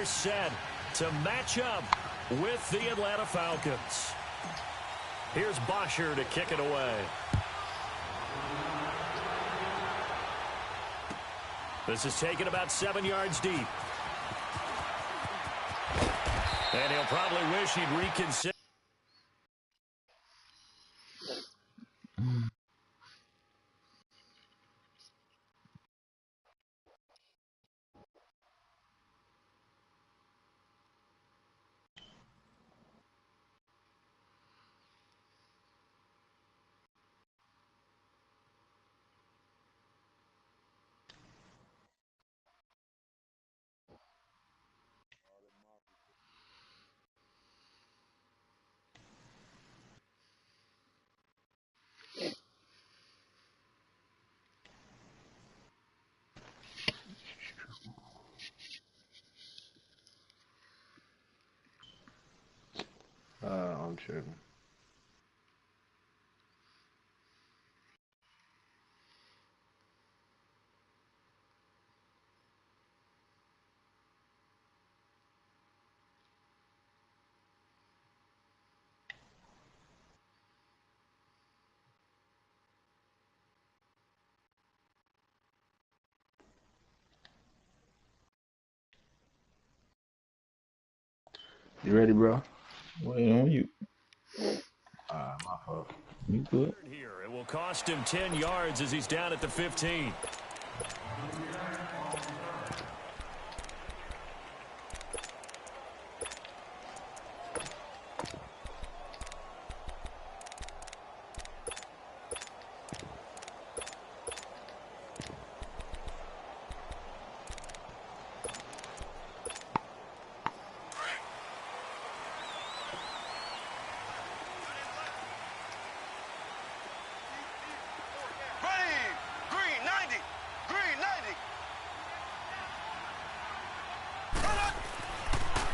are set to match up with the Atlanta Falcons. Here's Bosher to kick it away. This is taken about 7 yards deep. And he'll probably wish he'd reconsider. I'm tripping. You ready, bro? Wait on you. My fault. You good? Here, it will cost him 10 yards as he's down at the 15.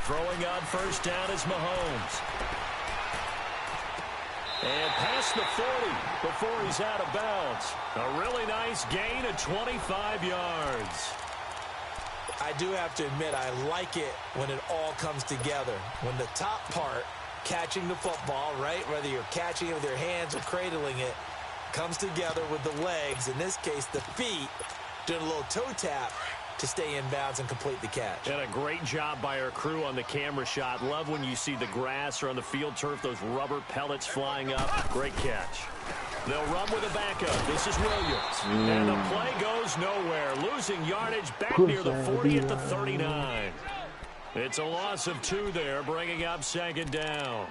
Throwing on first down is Mahomes. And past the 40 before he's out of bounds. A really nice gain of 25 yards. I do have to admit, I like it when it all comes together. When the top part, catching the football, right, whether you're catching it with your hands or cradling it, comes together with the legs, in this case the feet, doing a little toe tap to stay in bounds and complete the catch. And a great job by our crew on the camera shot. Love when you see the grass or on the field turf, those rubber pellets flying up. Great catch. They'll run with a backup. This is Williams. And the play goes nowhere. Losing yardage back near the 40 at the 39. It's a loss of 2 there, bringing up second down.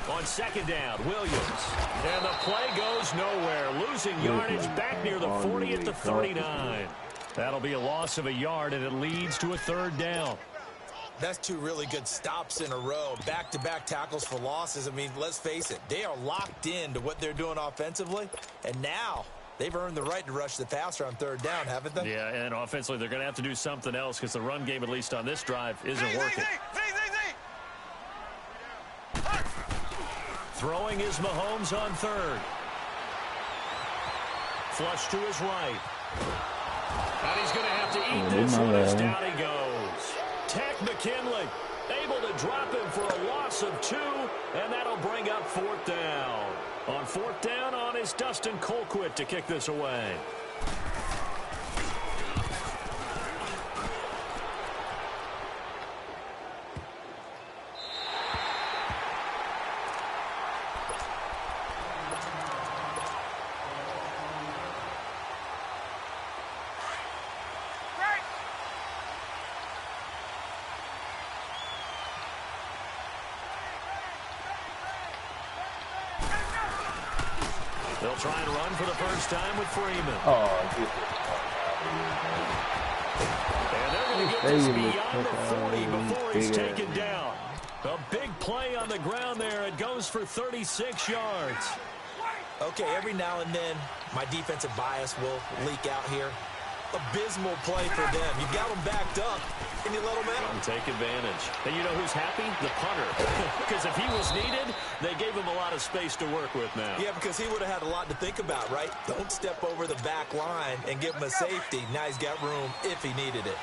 On second down, Williams. And the play goes nowhere. Losing yardage back near the 40 at the 39. That'll be a loss of a yard, and it leads to a third down. That's 2 really good stops in a row. Back-to-back tackles for losses. I mean, let's face it, they are locked into what they're doing offensively. And now they've earned the right to rush the passer on third down, haven't they? Yeah, and offensively, they're going to have to do something else because the run game, at least on this drive, isn't working. Throwing is Mahomes on third. Flush to his right. And he's going to have to eat this one as down he goes. Tech McKinley able to drop him for a loss of 2, and that'll bring up fourth down. On fourth down on is Dustin Colquitt to kick this away. They'll try and run for the first time with Freeman. And they're going to get this beyond the 40 before he's taken down. A big play on the ground there. It goes for 36 yards. Okay, every now and then, my defensive bias will leak out here. Abysmal play for them. You've got them backed up, and you little man. And take advantage. And you know who's happy? The punter. Because if he was needed, they gave him a lot of space to work with now. Yeah, because he would have had a lot to think about, right? Don't step over the back line and give him a safety. Now he's got room if he needed it.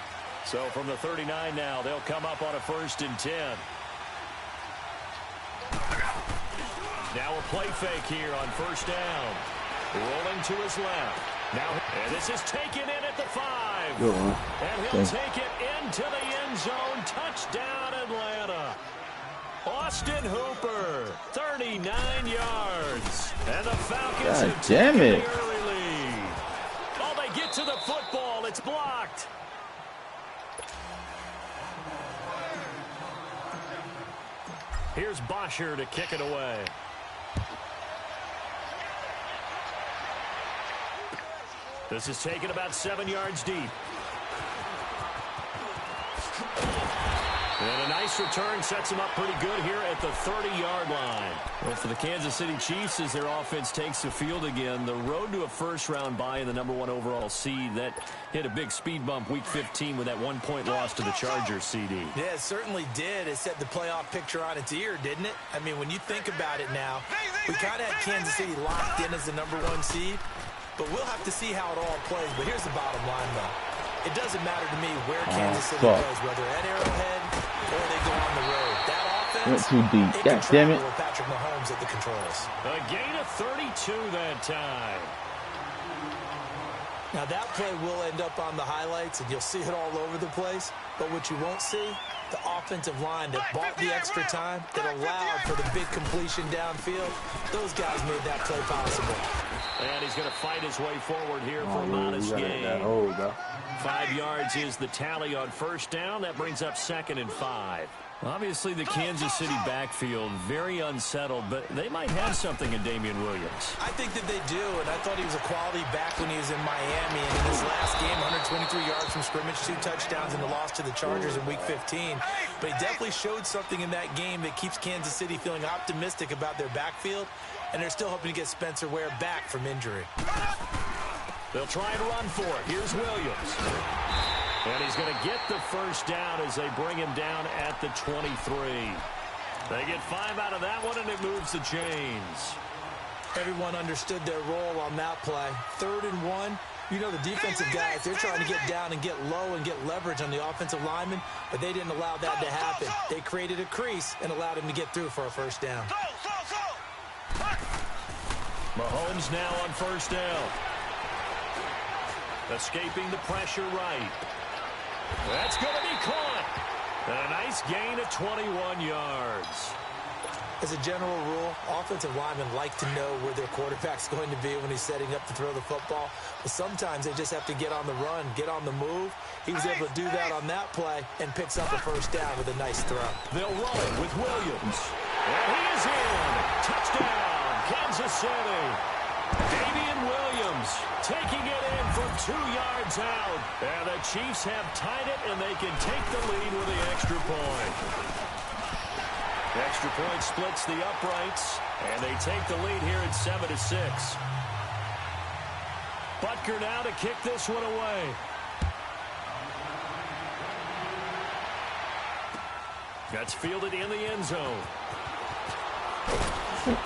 So from the 39 now, they'll come up on a 1st and 10. Now a play fake here on 1st down. Rolling to his left. Now, and this is taken in at the 5. And he'll take it into the end zone. Touchdown, Atlanta. Austin Hooper, 39 yards. And the Falcons have taken the early lead. Oh, they get to the football. It's blocked. Here's Bosher to kick it away. This is taken about 7 yards deep. And a nice return sets them up pretty good here at the 30-yard line. Well, for the Kansas City Chiefs, as their offense takes the field again, the road to a first-round bye in the #1 overall seed, that hit a big speed bump week 15 with that 1-point loss to the Chargers, CD. Yeah, it certainly did. It set the playoff picture on its ear, didn't it? I mean, when you think about it now, we kind of had Kansas City locked in as the #1 seed, but we'll have to see how it all plays. But here's the bottom line, though. It doesn't matter to me where Kansas City goes, whether at Arrowhead or they go on the road. That offense, went too deep. God damn it. With Patrick Mahomes at the controls. A gain of 32 that time. Now, that play will end up on the highlights, and you'll see it all over the place. But what you won't see, the offensive line that bought the extra time, that allowed for the big completion downfield, those guys made that play possible. And he's going to fight his way forward here for a modest gain. 5 yards is the tally on 1st down. That brings up 2nd and 5. Obviously, the Kansas City backfield, very unsettled, but they might have something in Damian Williams. I think that they do, and I thought he was a quality back when he was in Miami. And in his last game, 123 yards from scrimmage, 2 touchdowns in the loss to the Chargers in Week 15. But he definitely showed something in that game that keeps Kansas City feeling optimistic about their backfield, and they're still hoping to get Spencer Ware back from injury. They'll try and run for it. Here's Williams. And he's going to get the 1st down as they bring him down at the 23. They get 5 out of that one, and it moves the chains. Everyone understood their role on that play. 3rd and 1. You know, the defensive guys, they're trying to get down and get low and get leverage on the offensive lineman, but they didn't allow that to happen. They created a crease and allowed him to get through for a 1st down. Mahomes now on 1st down. Escaping the pressure right. That's going to be caught. And a nice gain of 21 yards. As a general rule, offensive linemen like to know where their quarterback's going to be when he's setting up to throw the football. But sometimes they just have to get on the run, get on the move. He was able to do that on that play and picks up a 1st down with a nice throw. They'll run it with Williams. And he is in. Touchdown, Kansas City. Damian Williams taking it in from 2 yards out. And the Chiefs have tied it, and they can take the lead with the extra point. The extra point splits the uprights, and they take the lead here at 7-6. Butker now to kick this one away. That's fielded in the end zone.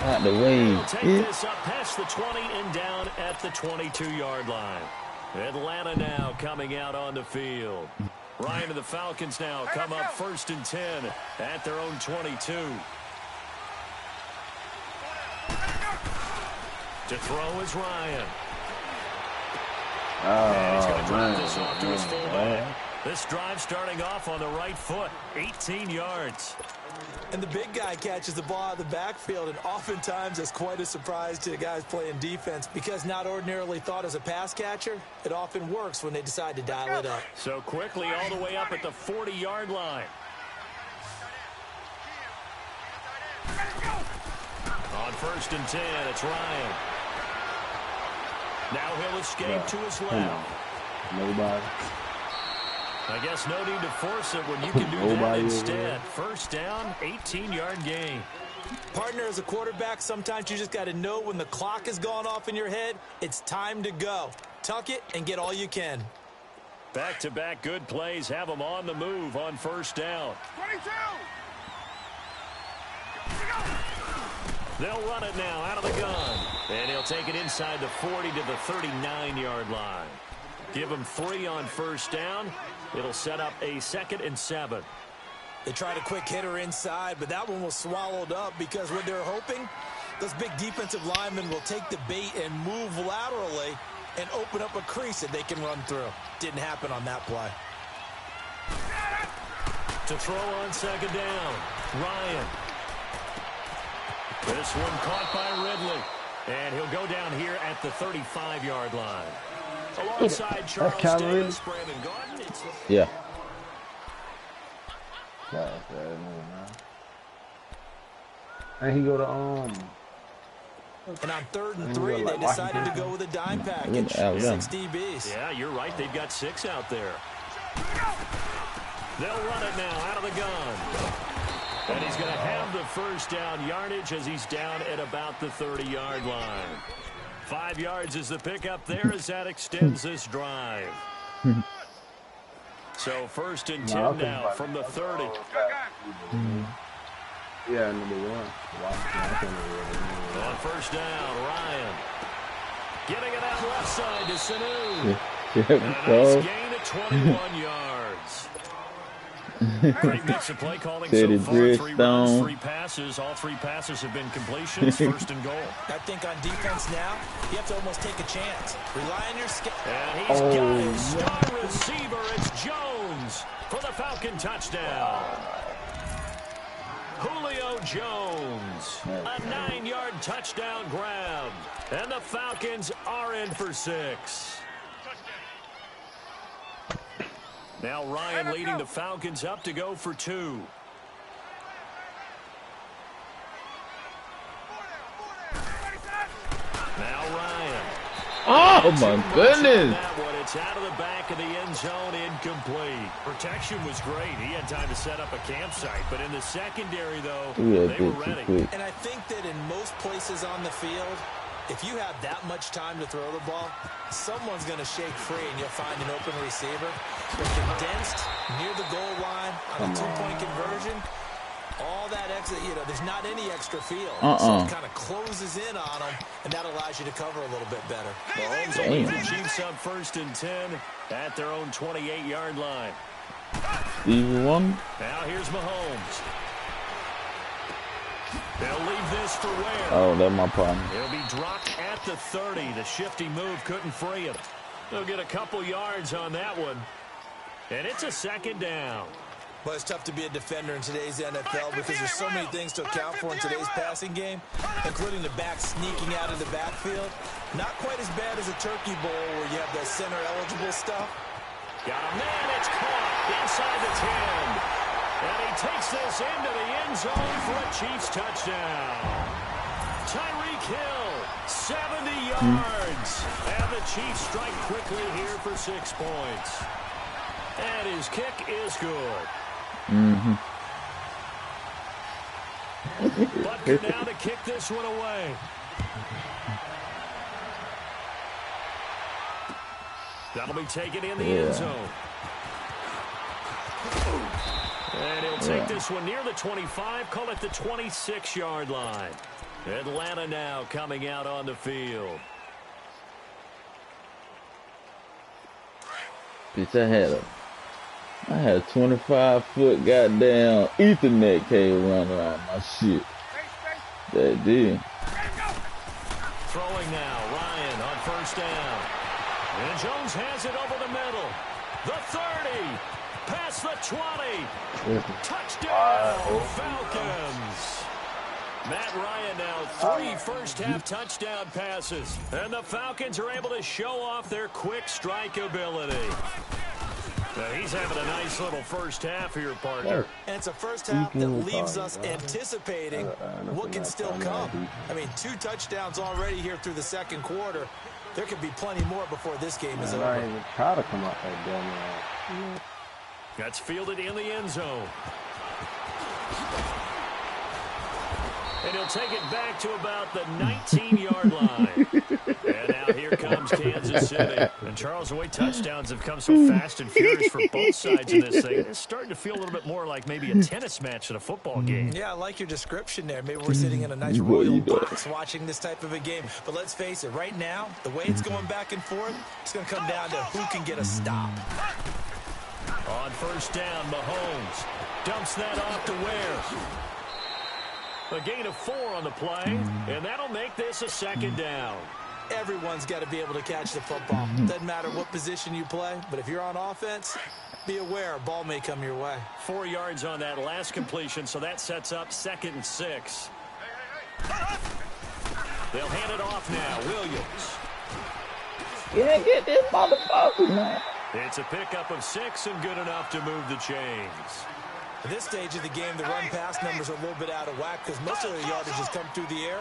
Out the way. We'll take this up past the 20 and down at the 22-yard line. Atlanta now coming out on the field. Ryan and the Falcons now come up 1st and 10 at their own 22. To throw is Ryan. And he's going to drop this off to his fullback. This drive starting off on the right foot, 18 yards. And the big guy catches the ball out of the backfield, and oftentimes that's quite a surprise to the guys playing defense because not ordinarily thought as a pass catcher, it often works when they decide to dial it up. So quickly all the way up at the 40-yard line. On 1st and 10, it's Ryan. Now he'll escape to his left. Nobody. I guess no need to force it when you can do that instead. 1st down, 18-yard gain. Partner, as a quarterback, sometimes you just got to know when the clock has gone off in your head, it's time to go. Tuck it and get all you can. Back-to-back good plays have them on the move on first down. 22. They'll run it now out of the gun. And he'll take it inside the 40 to the 39-yard line. Give him 3 on first down. It'll set up a 2nd and 7. They tried a quick hitter inside, but that one was swallowed up because what they're hoping, those big defensive linemen will take the bait and move laterally and open up a crease that they can run through. Didn't happen on that play. To throw on second down, Ryan. This one caught by Ridley. And he'll go down here at the 35-yard line. Alongside Charles Davis, Brandon Gordon. Yeah. And he go to And on 3rd and 3, they decided to go with a dime package. 6 DBs. Yeah, you're right. They've got 6 out there. They'll run it now out of the gun. And he's going to have the first down yardage as he's down at about the 30-yard line. 5 yards is the pickup there as that extends this drive. So 1st and 10 now from the 30. Yeah, number 1. On first down, Ryan. Getting it out left side to Sanu. And a nice gain of 21 yards. Great mix of play calling so far. 3 runs, 3 passes. All 3 passes have been completions. 1st and goal. I think on defense now, you have to almost take a chance. Rely on your skill. And he's got his star receiver. It's Jones for the Falcon touchdown. Julio Jones, a 9-yard touchdown grab. And the Falcons are in for 6. Now Ryan leading the Falcons up to go for 2. Now Ryan. Oh, my goodness. That one, it's out of the back of the end zone, incomplete. Protection was great. He had time to set up a campsite. But in the secondary, though, they were ready. And I think that in most places on the field, if you have that much time to throw the ball, someone's going to shake free and you'll find an open receiver. But condensed near the goal line on a 2-point conversion, all that extra, there's not any extra field. So it kind of closes in on them, and that allows you to cover a little bit better. Mahomes will lead the Chiefs up 1st and 10 at their own 28-yard line. Now here's Mahomes. They'll leave this for Ware. Oh, that's my problem. He'll be dropped at the 30. The shifty move couldn't free him. They'll get a couple yards on that one. And it's a 2nd down. Well, it's tough to be a defender in today's NFL because there's so many things to account for in today's passing game, including the back sneaking out of the backfield. Not quite as bad as a turkey bowl where you have the center-eligible stuff. Got a man. It's caught inside the 10. And he takes this into the end zone for a Chiefs touchdown. Tyreek Hill, 70 yards. And the Chiefs strike quickly here for 6 points. And his kick is good. Butker now to kick this one away. That'll be taken in the end zone. And he'll take this one near the 25, call it the 26-yard line. Atlanta now coming out on the field. Bitch, I had a 25-foot goddamn Ethernet cable run around my shit. That did. Throwing now, Ryan on first down. And Jones has it over the middle. The 30. Past the 20. Touchdown, Falcons. Matt Ryan now 3 first-half touchdown passes. And the Falcons are able to show off their quick strike ability. Now he's having a nice little first half here, partner. And it's a first half that leaves us anticipating what can still come. I mean, 2 touchdowns already here through the 2nd quarter. There could be plenty more before this game is over. I didn't even try to come out that damn. That's fielded in the end zone. And he'll take it back to about the 19-yard line. And now here comes comes Kansas City. And Charles, the way touchdowns have come so fast and furious for both sides in this thing, it's starting to feel a little bit more like maybe a tennis match than a football game. Yeah, I like your description there. Maybe we're sitting in a nice royal box watching this type of a game. But let's face it, right now, the way it's going back and forth, it's going to come down to who can get a stop. On first down, Mahomes dumps that off to Ware. A gain of 4 on the play, and that'll make this a second down. Everyone's got to be able to catch the football. Doesn't matter what position you play, but if you're on offense, be aware a ball may come your way. 4 yards on that last completion, so that sets up 2nd and 6. They'll hand it off now. Williams. Yeah, get this motherfucker, man. It's a pickup of 6 and good enough to move the chains. At this stage of the game, the run-pass numbers are a little bit out of whack because most of the yardage has come through the air.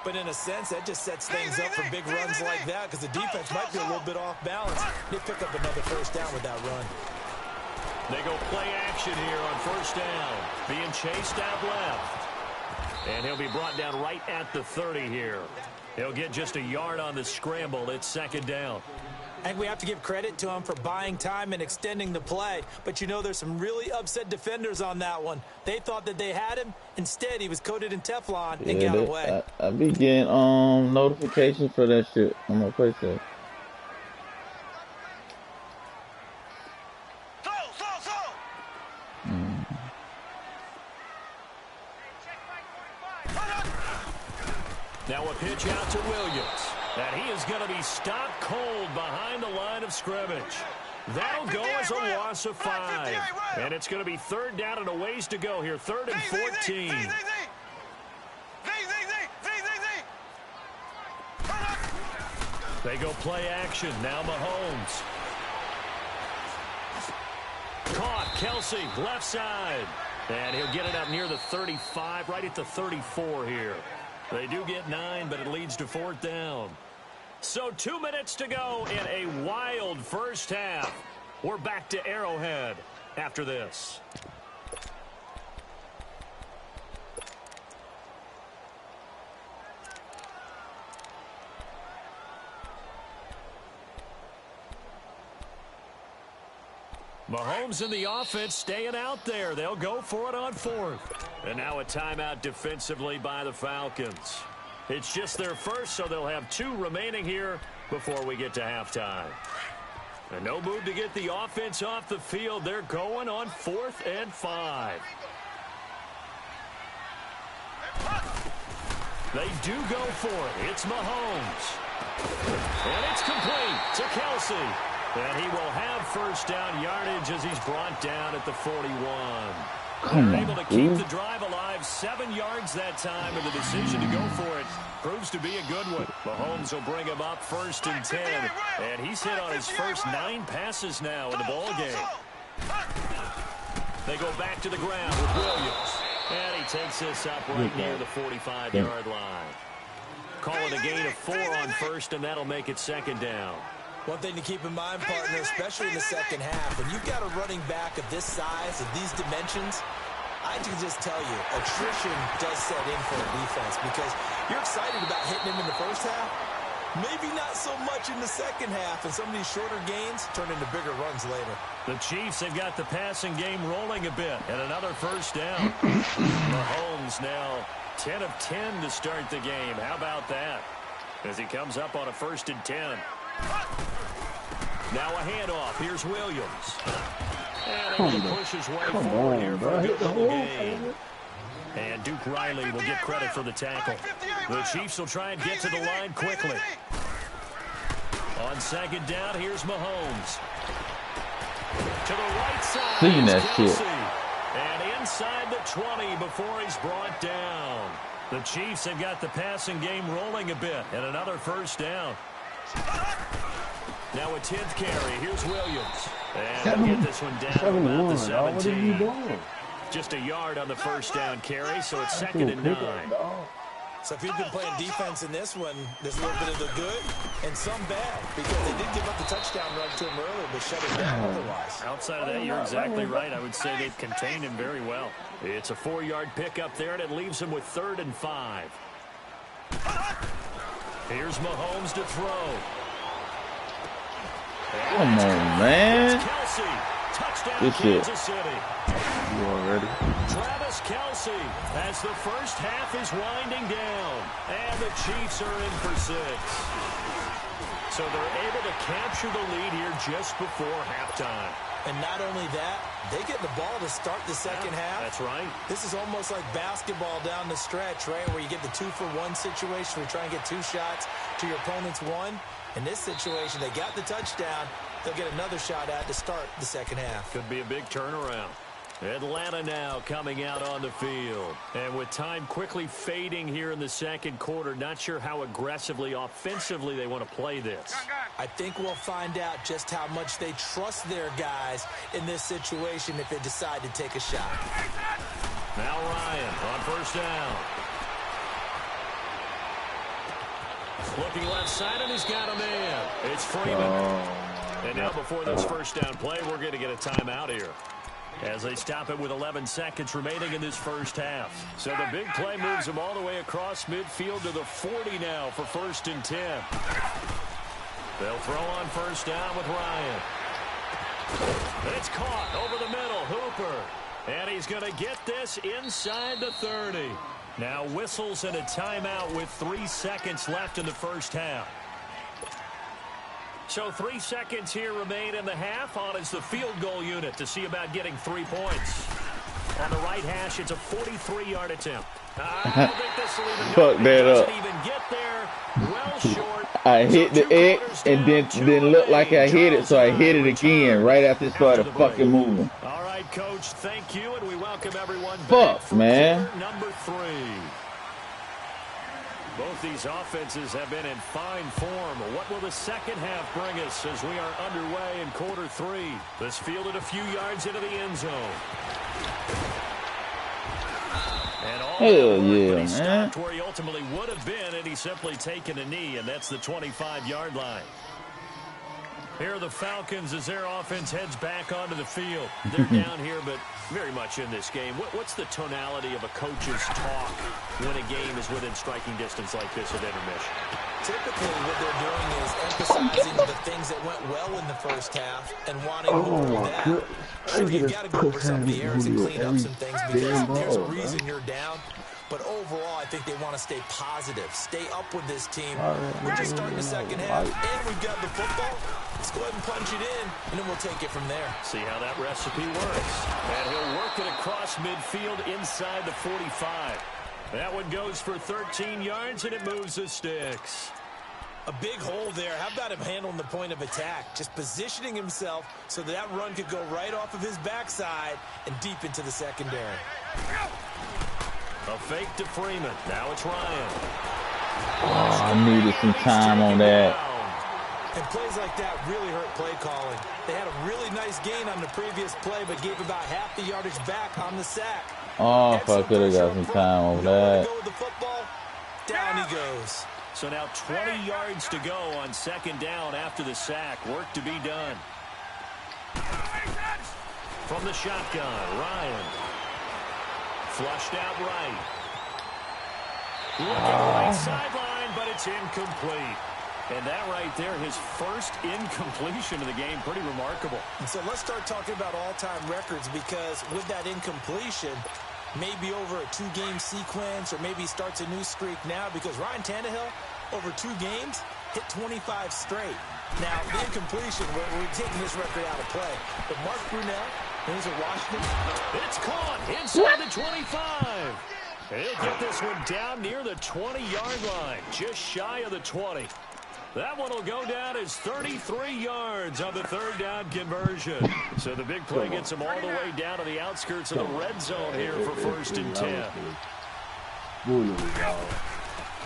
But in a sense, that just sets things up for big runs like that because the defense might be a little bit off balance. They pick up another first down with that run. They go play action here on first down. Being chased out left. And he'll be brought down right at the 30 here. He'll get just a yard on the scramble. It's 2nd down. I think we have to give credit to him for buying time and extending the play. But, you know, there's some really upset defenders on that one. They thought that they had him. Instead, he was coated in Teflon and got away. I be getting notifications for that shit on my PlayStation. Now a pitch out to Williams. And he is going to be stopped cold behind the line of scrimmage. That'll go as a loss of 5. And it's going to be 3rd down and a ways to go here. 3rd and 14. They go play action. Now Mahomes. Caught. Kelsey, left side. And he'll get it up near the 35, right at the 34 here. They do get 9, but it leads to 4th down. So 2 minutes to go in a wild first half. We're back to Arrowhead after this. Mahomes and the offense staying out there. They'll go for it on 4th. And now a timeout defensively by the Falcons. It's just their first, so they'll have 2 remaining here before we get to halftime. And no move to get the offense off the field. They're going on 4th and 5. They do go for it. It's Mahomes. And it's complete to Kelsey. And he will have first down yardage as he's brought down at the 41. They're able to keep the drive alive. 7 yards that time, and the decision to go for it proves to be a good one. Mahomes will bring him up 1st and 10. And he's hit on his first 9 passes now in the ball game. They go back to the ground with Williams. And he takes this up right near the 45-yard line. Call it a gain of 4 on 1st, and that'll make it 2nd down. One thing to keep in mind, partner, especially in the second half, when you've got a running back of this size, of these dimensions, I can just tell you, attrition does set in for a defense because you're excited about hitting him in the first half. Maybe not so much in the second half, and some of these shorter gains turn into bigger runs later. The Chiefs have got the passing game rolling a bit, and another first down. Mahomes now 10 of 10 to start the game. How about that? As he comes up on a 1st and 10. Now a handoff. Here's Williams. And able to push his way forward here for a good little gain. And Duke Riley will get credit for the tackle. The Chiefs will try and get to the line quickly. On 2nd down, here's Mahomes. To the right side. Seeing that Kelsey. shit. And inside the 20 before he's brought down. The Chiefs have got the passing game rolling a bit. And another first down. Now a 10th carry. Here's Williams. And they'll get this one down about the 17. What are you doing? Just a yard on the first down carry, so it's 2nd and 9. So if you've been playing defense in this one, there's a little bit of the good and some bad because they did give up the touchdown run to him earlier, but shut him down otherwise. Outside of that, you're exactly right. I would say they've contained him very well. It's a 4-yard pickup there, and it leaves him with 3rd and 5. Here's Mahomes to throw. Come on, man. Kelsey. Touchdown, Good shit. Kansas City. You already? Travis Kelsey as the first half is winding down. And the Chiefs are in for 6. So they're able to capture the lead here just before halftime. And not only that, they get the ball to start the second half. That's right. This is almost like basketball down the stretch, right, where you get the 2-for-1 situation where you try and get 2 shots to your opponent's 1. In this situation, they got the touchdown. They'll get another shot at to start the second half. Could be a big turnaround. Atlanta now coming out on the field. And with time quickly fading here in the second quarter, not sure how aggressively, offensively they want to play this. I think we'll find out just how much they trust their guys in this situation if they decide to take a shot. Now Ryan on first down. Looking left side, and he's got a man. It's Freeman. And now before this first down play, we're going to get a timeout here, as they stop it with 11 seconds remaining in this first half. So the big play moves them all the way across midfield to the 40 now for 1st and 10. They'll throw on first down with Ryan. It's caught over the middle. Hooper. And he's going to get this inside the 30. Now whistles and a timeout with 3 seconds left in the first half. So 3 seconds here remain in the half. On is the field goal unit to see about getting 3 points. On the right hash, it's a 43-yard attempt. I don't think this will even Fuck that up. even get there. Well short. I hit the X and then looked like I hit it, so I hit it again right after it started fucking moving. All right, Coach, thank you, and we welcome everyone back Fuck, for man. quarter number 3. Both these offenses have been in fine form. What will the second half bring us as we are underway in quarter 3? This fielded a few yards into the end zone. And all Hell yeah, he man. stopped where he ultimately would have been, and he's simply taken a knee, and that's the 25-yard line. Here are the Falcons as their offense heads back onto the field. They're down here, but very much in this game. What's the tonality of a coach's talk when a game is within striking distance like this at intermission? Typically, what they're doing is emphasizing the things that went well in the first half and wanting more of that. Sure, you've got to go over some of the errors and clean up some things because there's a reason you're down. But overall, I think they want to stay positive, stay up with this team. We're just starting the second half, and we've got the football. Let's go ahead and punch it in, and then we'll take it from there. See how that recipe works. And he'll work it across midfield inside the 45. That one goes for 13 yards, and it moves the sticks. A big hole there. How about him handling the point of attack? Just positioning himself so that run could go right off of his backside and deep into the secondary. A fake to Freeman. Now it's Ryan. Oh, I needed some time on that. And plays like that really hurt play calling. They had a really nice gain on the previous play, but gave about half the yardage back on the sack. Oh, if I could have got some time on that. Go with the football. Down he goes. So now 20 yards to go on second down after the sack. Work to be done. From the shotgun, Ryan. Flushed out right. Looking right sideline, but it's incomplete. And that right there, his first incompletion of the game, pretty remarkable. And so let's start talking about all-time records, because with that incompletion, maybe over a 2-game sequence, or maybe starts a new streak now, because Ryan Tannehill, over 2 games, hit 25 straight. Now, the incompletion, we're taking this record out of play. But Mark Brunell, he's a Washington. It's caught inside the 25. He'll get this one down near the 20-yard line, just shy of the 20. That one will go down as 33 yards on the third down conversion. So the big play gets him all the way down to the outskirts of the red zone here for 1st and 10.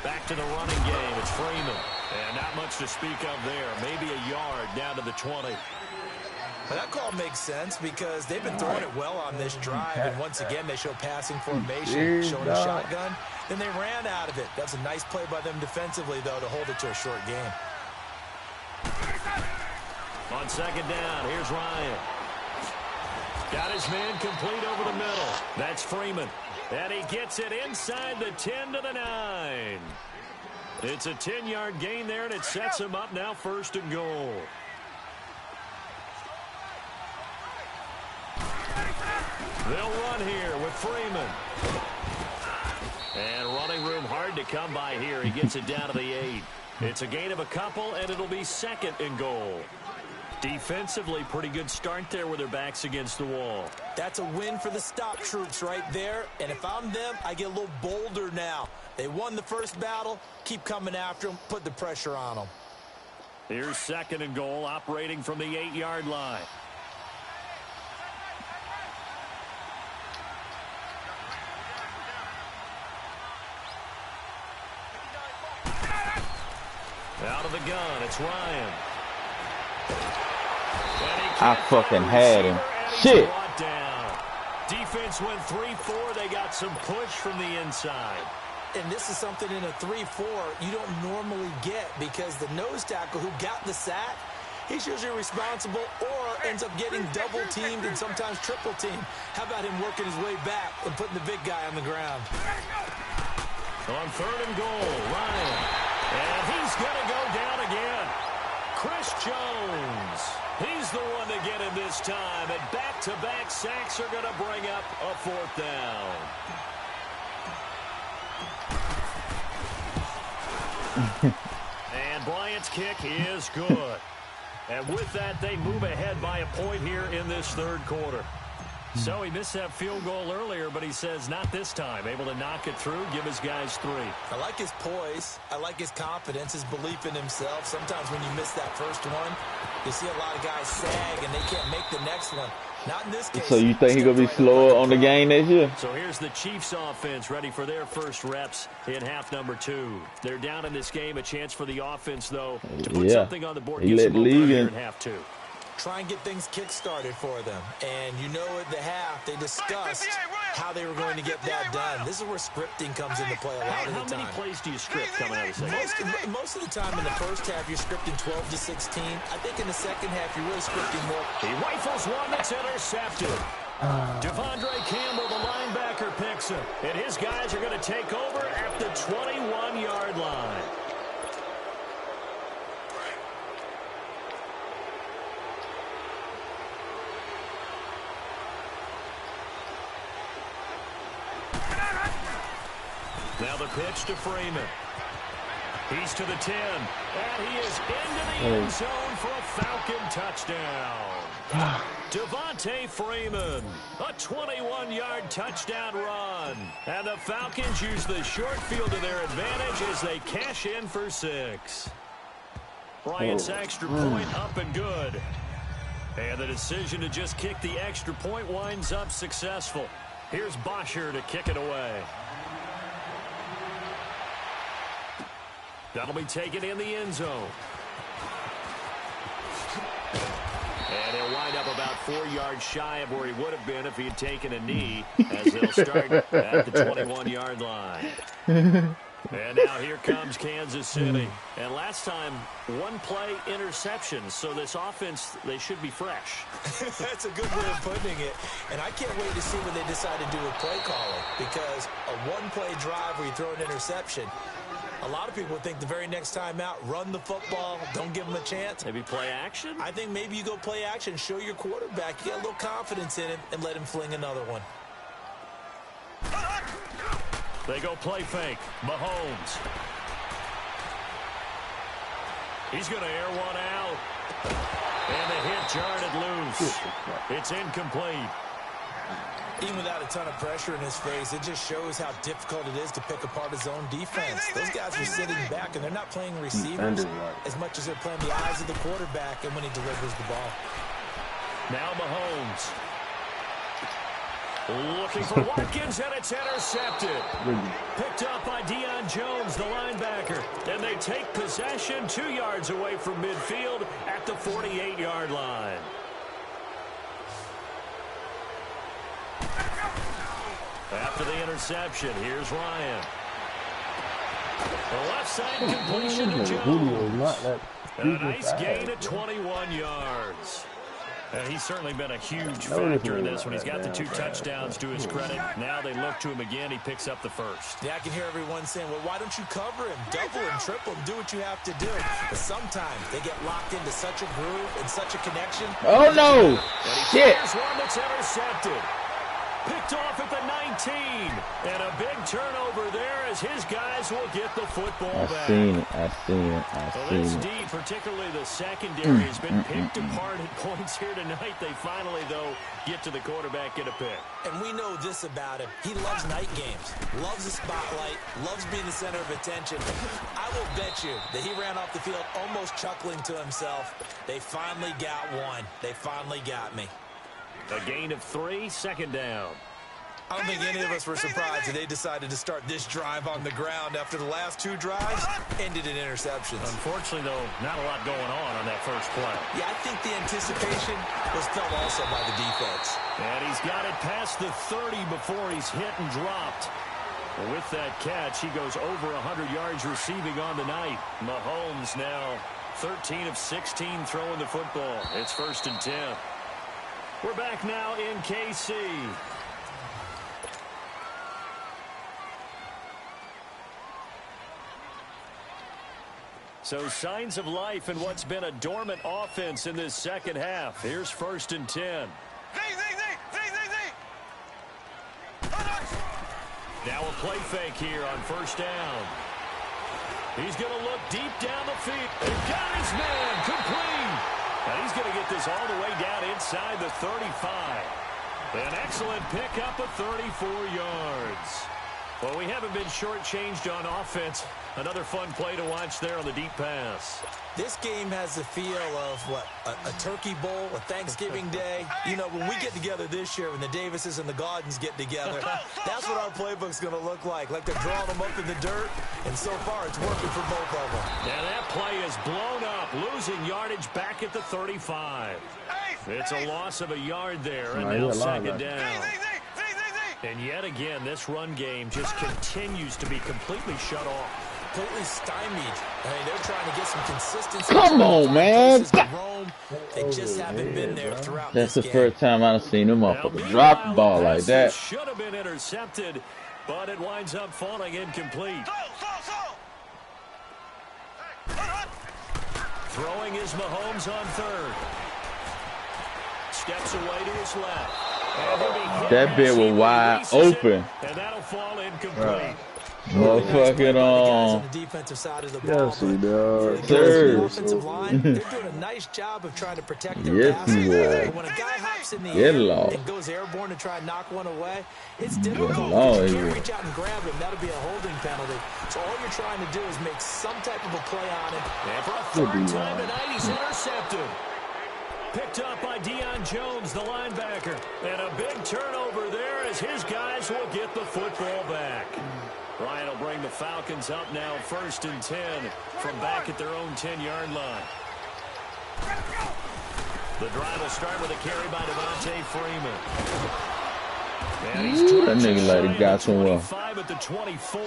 Back to the running game. It's Freeman. And not much to speak of there. Maybe a yard down to the 20. Well, that call makes sense because they've been throwing it well on this drive. And once again, they show passing formation, showing a shotgun. Then they ran out of it. That's a nice play by them defensively, though, to hold it to a short game. On second down, here's Ryan. Got his man complete over the middle. That's Freeman. And he gets it inside the 10 to the 9. It's a 10-yard gain there, and it sets him up now 1st and goal. They'll run here with Freeman. And running room hard to come by here. He gets it down to the 8. It's a gain of a couple, and it'll be 2nd and goal. Defensively, pretty good start there with their backs against the wall. That's a win for the stop troops right there. And if I'm them, I get a little bolder now. They won the first battle. Keep coming after them. Put the pressure on them. Here's 2nd and goal, operating from the 8-yard line. Out of the gun, it's Ryan. I fucking had him. Shit. Defense went 3-4. They got some push from the inside. And this is something in a 3-4 you don't normally get because the nose tackle who got the sack, he's usually responsible or ends up getting double-teamed and sometimes triple-teamed. How about him working his way back and putting the big guy on the ground? On 3rd and goal, Ryan. And he's going to go down again. Chris Jones. He's the one to get him this time. And back-to-back sacks are going to bring up a 4th down. And Bryant's kick is good. And with that, they move ahead by a point here in this 3rd quarter. So he missed that field goal earlier, but he says not this time. Able to knock it through, give his guys 3. I like his poise. I like his confidence, his belief in himself. Sometimes when you miss that first one, you see a lot of guys sag and they can't make the next one. Not in this case. So you think he's going to be slower on the game next year? So here's the Chiefs offense ready for their first reps in half number 2. They're down in this game. A chance for the offense, though, to put something on the board. He let the league in. Half 2. Try and get things kick-started for them. And you know at the half, they discussed how they were going to get that done. This is where scripting comes into play a lot of the time. How many plays do you script coming out of the second? Most of the time in the first half, you're scripting 12 to 16. I think in the second half, you're really scripting more. He rifles one that's intercepted. Devondre Campbell, the linebacker, picks him. And his guys are going to take over at the 21-yard line. Now the pitch to Freeman. He's to the 10. And he is into the end zone for a Falcon touchdown. Devontae Freeman, a 21-yard touchdown run. And the Falcons use the short field to their advantage as they cash in for 6. Bryant's extra point up and good. And the decision to just kick the extra point winds up successful. Here's Bosher to kick it away. That'll be taken in the end zone. And he'll wind up about 4 yards shy of where he would have been if he had taken a knee, as they'll start at the 21-yard line. And now here comes Kansas City. And last time, 1 play interception. So this offense, they should be fresh. That's a good way of putting it. And I can't wait to see what they decide to do with play calling. Because a 1-play drive where you throw an interception, a lot of people think the very next time out, run the football, don't give them a chance. Maybe play action? I think maybe you go play action, show your quarterback, you get a little confidence in him, and let him fling another one. They go play fake. Mahomes. He's going to air one out. And the hit jarred it loose. It's incomplete. Even without a ton of pressure in his face, it just shows how difficult it is to pick apart his own defense. Those guys are sitting back, and they're not playing receivers as much as they're playing the eyes of the quarterback and when he delivers the ball. Now Mahomes. Looking for Watkins, and it's intercepted. Picked up by Deion Jones, the linebacker. And they take possession 2 yards away from midfield at the 48-yard line. After the interception, here's Ryan. The left side completion to Jones. And a nice gain of 21 yards. And he's certainly been a huge factor in this one. He's got the 2 touchdowns to his credit. Now they look to him again. He picks up the first. Yeah, I can hear everyone saying, well, why don't you cover him, double him, triple him, do what you have to do. But sometimes they get locked into such a groove and such a connection. Oh, no. Shit. Here's one that's intercepted. Picked off at the 19. And a big turnover there as his guys will get the football back. I seen it. This D, particularly the secondary, has been picked apart at points here tonight. They finally, though, get to the quarterback, get a pick. And we know this about him. He loves night games, loves the spotlight, loves being the center of attention. I will bet you that he ran off the field almost chuckling to himself. They finally got one. They finally got me. A gain of 3, second down. I don't think any of us were surprised that they decided to start this drive on the ground after the last 2 drives ended in interceptions. Unfortunately, though, not a lot going on that first play. Yeah, I think the anticipation was felt also by the defense. And he's got it past the 30 before he's hit and dropped. With that catch, he goes over 100 yards receiving on the night. Mahomes now 13 of 16 throwing the football. It's 1st and 10. We're back now in KC. So signs of life in what's been a dormant offense in this second half. Here's 1st and 10. Now a play fake here on 1st down. He's going to look deep down the field. And got his man complete. And he's going to get this all the way down inside the 35. An excellent pickup of 34 yards. Well, we haven't been shortchanged on offense. Another fun play to watch there on the deep pass. This game has the feel of, what, a turkey bowl, a Thanksgiving day. You know, when we get together this year, when the Davises and the Gaudens get together, that's what our playbook's going to look like they're drawing them up in the dirt, and so far it's working for both of them. And that play is blown up, losing yardage back at the 35. It's a loss of a yard there, and now 2nd down. And yet again, this run game just continues to be completely shut off. Completely stymied. I mean, they're trying to get some consistency. Come on, man. They just haven't been there throughout That's this the game. first time I've seen him motherfucker drop the ball like that. Should have been intercepted, but it winds up falling incomplete. Throwing is Mahomes on 3rd. Steps away to his left. That bit was wide open. And that'll fall incomplete. Motherfucking on the defensive side of the ball. Yes, he does. Sir. The offensive line, they're doing a nice job of trying to protect their passes. But when a guy hops in the air and goes airborne to try and knock one away, it's difficult. You can't reach out and grab him. That'll be a holding penalty. So all you're trying to do is make some type of a play on him. And for a 3rd time tonight, he's intercepted. Picked up by Deion Jones, the linebacker. And a big turnover there as his guys will get the football back. Ryan will bring the Falcons up now 1st and 10 from back at their own 10-yard line. The drive will start with a carry by Devontae Freeman. And he's that nigga like he got somewhere. 25 at the 24.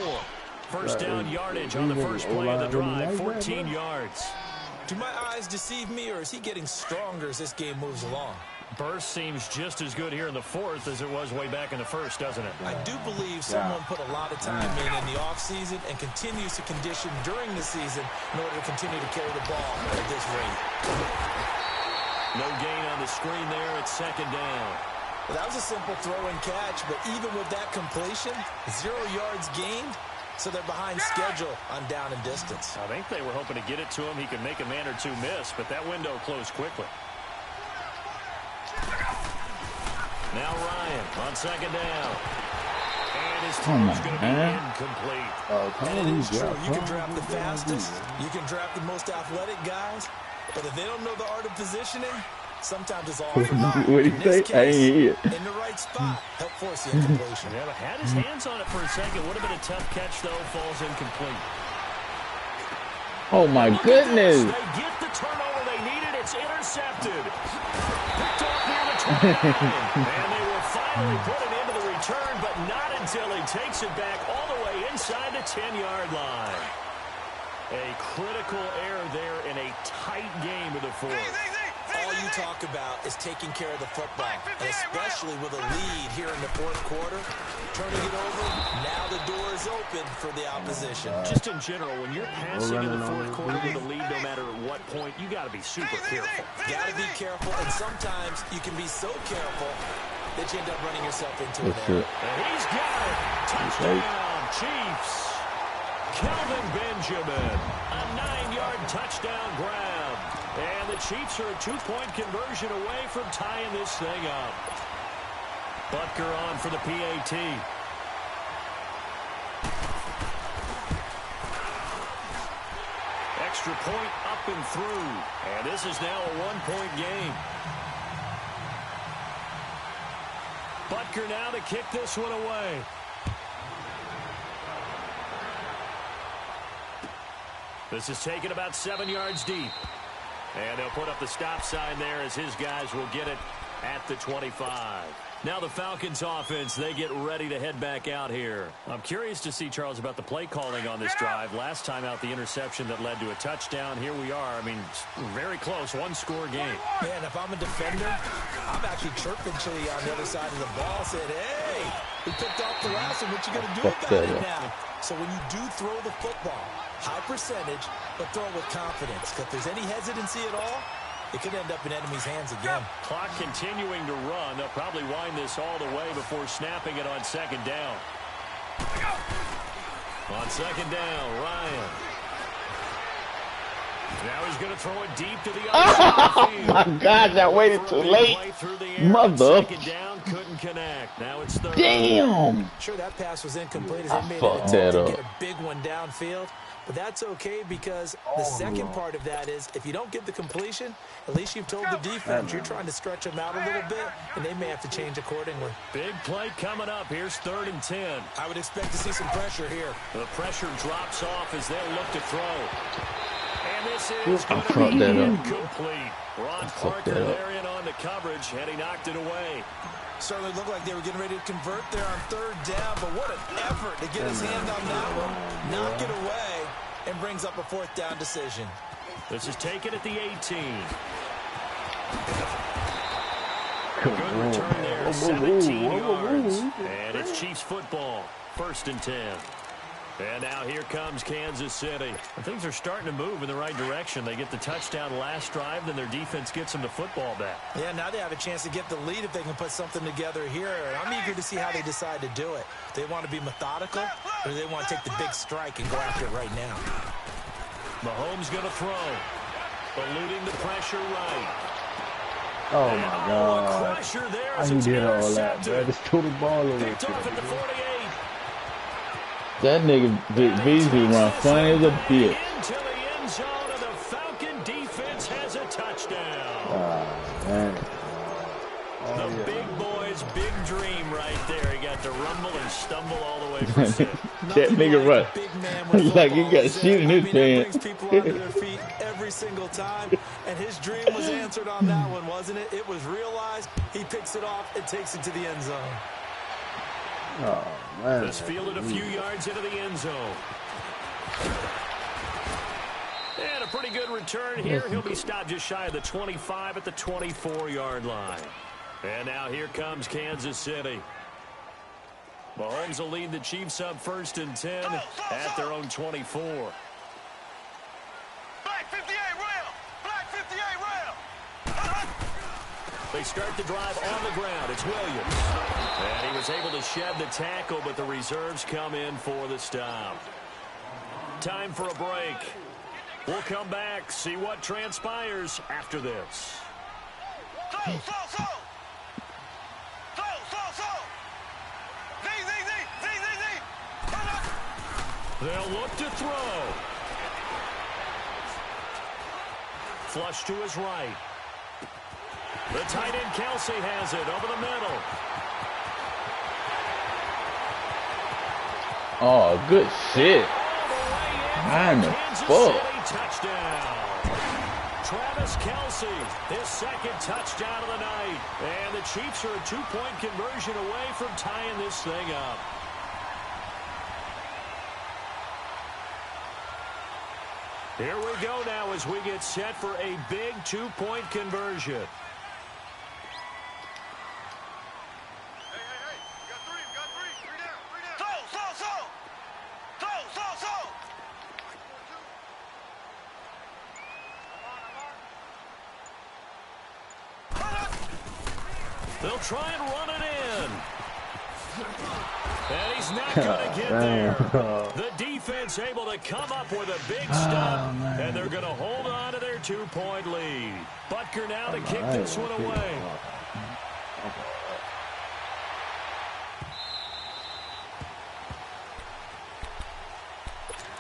1st down yardage on the first play of the drive, 14 yards. Do my eyes deceive me, or is he getting stronger as this game moves along? Burst seems just as good here in the 4th as it was way back in the 1st, doesn't it? I do believe someone put a lot of time in the offseason and continues to condition during the season in order to continue to carry the ball at this rate. No gain on the screen there at 2nd down. Well, that was a simple throw and catch, but even with that completion, 0 yards gained, so they're behind schedule on down and distance. I think they were hoping to get it to him. He could make a man or two miss, but that window closed quickly. Now Ryan on 2nd down. And his throw's going to be incomplete. And it is true. You can draft the fastest. You can draft the most athletic guys. But if they don't know the art of positioning, sometimes it's all for naught. What do you think? I ain't hear it. In the right spot, help force the incompletion. Yeah, had his hands on it for a second. Would have been a tough catch, though. Falls incomplete. Oh, my goodness. They get the turnover they needed. It's intercepted. Picked off near the 29. And they will finally put it into the return, but not until he takes it back all the way inside the 10-yard line. A critical error there in a tight game of the 4th. All you talk about is taking care of the football, and especially with a lead here in the 4th quarter. Turning it over, now the door is open for the opposition. Just in general, when you're passing in the 4th quarter with a lead, no matter at what point, you got to be super careful. Got to be careful, and sometimes you can be so careful that you end up running yourself into That's there. it. And he's got it. Touchdown, Chiefs. Kelvin Benjamin, a 9-yard touchdown grab. And the Chiefs are a 2-point conversion away from tying this thing up. Butker on for the PAT. Extra point up and through. And this is now a 1-point game. Butker now to kick this one away. This is taken about 7 yards deep. And they'll put up the stop sign there as his guys will get it at the 25. Now the Falcons offense, they get ready to head back out here. I'm curious to see, Charles, about the play calling on this drive. Last time out, the interception that led to a touchdown. Here we are. I mean, very close, one-score game. Yeah, and if I'm a defender, I'm actually chirping to you on the other side of the ball, saying, hey, we picked off the last one. What you going to do about it now? So when you do throw the football, high percentage, but throw it with confidence. Because if there's any hesitancy at all, it could end up in enemy's hands again. Clock continuing to run. They'll probably wind this all the way before snapping it on second down. On second down, Ryan. Now he's going to throw it deep to the other side of the field. Oh my gosh, I waited too late. Mother. Second down, couldn't connect. Now it's third. Damn. Sure, that pass was incomplete as they made fucked an that attempt to up. get a big one downfield. But that's okay because the second part of that is if you don't get the completion, at least you've told the defense you're trying to stretch them out a little bit, and they may have to change accordingly. Big play coming up. Here's 3rd and 10. I would expect to see some pressure here. The pressure drops off as they'll look to throw. And this is I going to fucked be that up. incomplete. Ron Parker there in on the coverage, and he knocked it away. Certainly looked like they were getting ready to convert there on 3rd down, but what an effort to get his hand on that one, knock it away, and brings up a 4th down decision. This is taken at the 18. Good Good return there, 17 yards. And it's Chiefs football, 1st and 10. And now here comes Kansas City. And things are starting to move in the right direction. They get the touchdown last drive, then their defense gets them the football back. Yeah, now they have a chance to get the lead if they can put something together here. And I'm eager to see how they decide to do it. Do they want to be methodical, or do they want to take the big strike and go after it right now? Mahomes going to throw. Eluding the pressure right. Oh my God. Pressure there How as you it's did all that, intercepted. bro? Just threw the ball away. Picked off at the 48. That nigga Vic Beasley run funny as a bitch. Into the end zone, and the Falcon defense has a touchdown. Oh, man. The big boy's big dream right there. He got to rumble and stumble all the way for 6. That nigga run like he got shit in his pants. Brings people onto their feet every single time, and his dream was answered on that one, wasn't it? It was realized. He picks it off and takes it to the end zone. Oh, man. This fielded a few yards into the end zone. And a pretty good return here. He'll be stopped just shy of the 25 at the 24-yard line. And now here comes Kansas City. Mahomes will lead the Chiefs up 1st and 10 at their own 24. Black 58 rail! Black 58 rail! They start the drive on the ground. It's Williams. And he was able to shed the tackle, but the reserves come in for the stop. Time for a break. We'll come back, see what transpires after this. So! They'll look to throw. Flush to his right. The tight end Kelsey has it over the middle. Oh, good shit. Kind of fuck. Touchdown. Travis Kelsey, his 2nd touchdown of the night. And the Chiefs are a 2-point conversion away from tying this thing up. Here we go now as we get set for a big 2-point conversion. They'll try and run it in. And he's not going to get there. The defense able to come up with a big stop, and they're going to hold on to their 2-point lead. Butker now to kick this one away.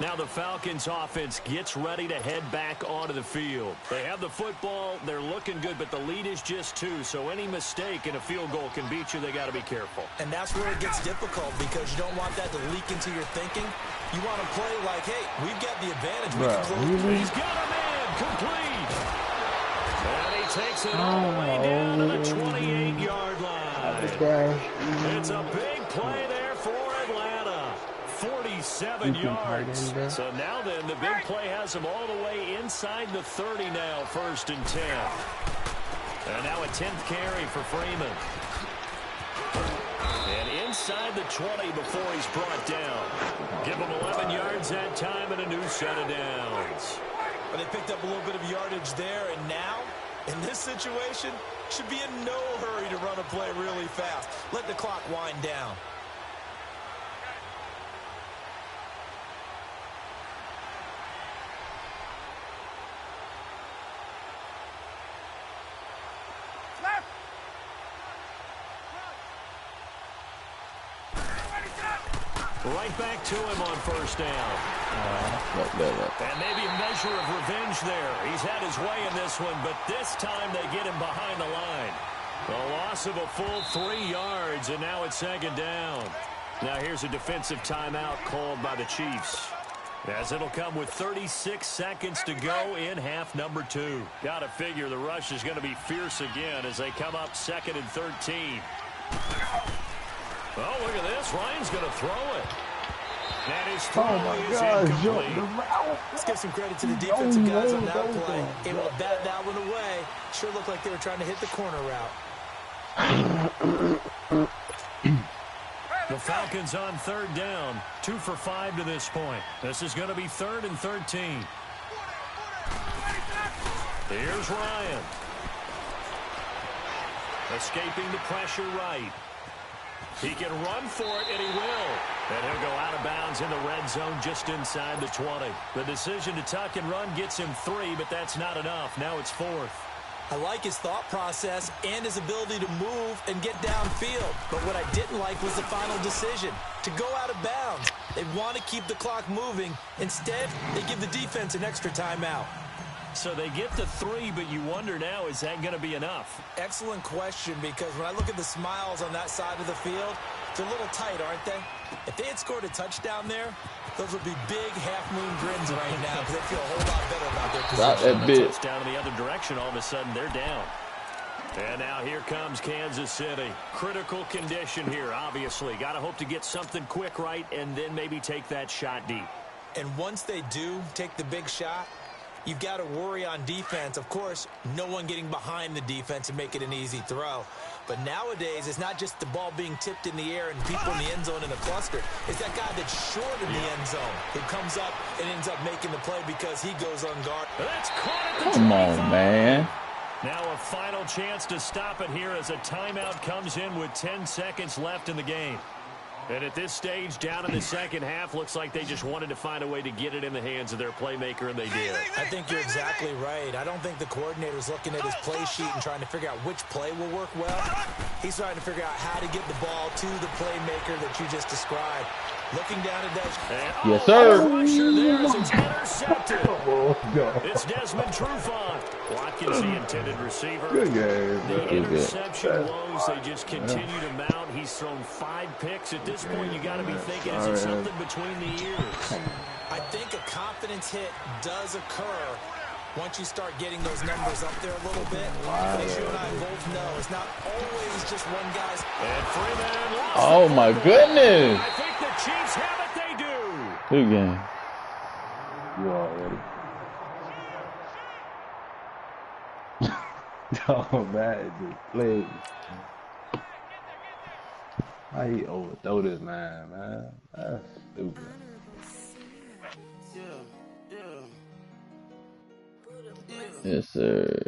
Now the Falcons offense gets ready to head back onto the field. They have the football. They're looking good, but the lead is just 2. So any mistake in a field goal can beat you. They got to be careful. And that's where it gets difficult because you don't want that to leak into your thinking. You want to play like, hey, we've got the advantage. We can close. He's got a man complete. And he takes it all the way down to the 28-yard line. It's a big play there for Atlanta. 47 yards. So now then, the big play has them all the way inside the 30 now, 1st and 10. And now a 10th carry for Freeman. And inside the 20 before he's brought down. Give him 11 yards that time and a new set of downs. But they picked up a little bit of yardage there, and now, in this situation, should be in no hurry to run a play really fast. Let the clock wind down. Right back to him on 1st down. And maybe a measure of revenge there. He's had his way in this one, but this time they get him behind the line. A loss of a full 3 yards, and now it's 2nd down. Now here's a defensive timeout called by the Chiefs, as it'll come with 36 seconds to go in half number 2. Got to figure the rush is going to be fierce again as they come up 2nd and 13. Oh, look at this. Ryan's going to throw it. And his throw is incomplete. Let's give some credit to the defensive guys on that play. Able to bat that one away. Sure looked like they were trying to hit the corner route. The Falcons on 3rd down. 2 for 5 to this point. This is going to be 3rd and 13. Here's Ryan. Escaping the pressure right. He can run for it, and he will. And he'll go out of bounds in the red zone just inside the 20. The decision to tuck and run gets him 3, but that's not enough. Now it's 4th. I like his thought process and his ability to move and get downfield. But what I didn't like was the final decision, to go out of bounds. They want to keep the clock moving. Instead, they give the defense an extra timeout. So they get to 3, but you wonder now, is that going to be enough? Excellent question, because when I look at the smiles on that side of the field, they're a little tight, aren't they? If they had scored a touchdown there, those would be big half-moon grins right now because they feel a whole lot better about their position. Touchdown in the other direction, all of a sudden they're down. And now here comes Kansas City. Critical condition here, obviously. Got to hope to get something quick right and then maybe take that shot deep. And once they do take the big shot, you've got to worry on defense. Of course, no one getting behind the defense and make it an easy throw. But nowadays, it's not just the ball being tipped in the air and people in the end zone in a cluster. It's that guy that's short in the end zone who comes up and ends up making the play because he goes unguarded. That's caught at the Come on, man. Now a final chance to stop it here as a timeout comes in with 10 seconds left in the game. And at this stage, down in the second half, looks like they just wanted to find a way to get it in the hands of their playmaker, and they did. I think you're exactly right. I don't think the coordinator's looking at his play sheet and trying to figure out which play will work well. He's trying to figure out how to get the ball to the playmaker that you just described. Looking down at that. Yes, sir. Pressure there as it's intercepted. It's Desmond Trufant. Watkins, the intended receiver. Good game. The interception woes, they just continue to mount. He's thrown 5 picks. At this point, you got to be thinking, is it something between the ears? I think a confidence hit does occur once you start getting those numbers up there a little bit. But as you and I both know, it's not always just one guy's. And Freeman lost. Oh, my goodness. I think the Chiefs have it. They do. Good game. You already. Oh, man, just please. How he overthrow this man? That's stupid. Yes, sir.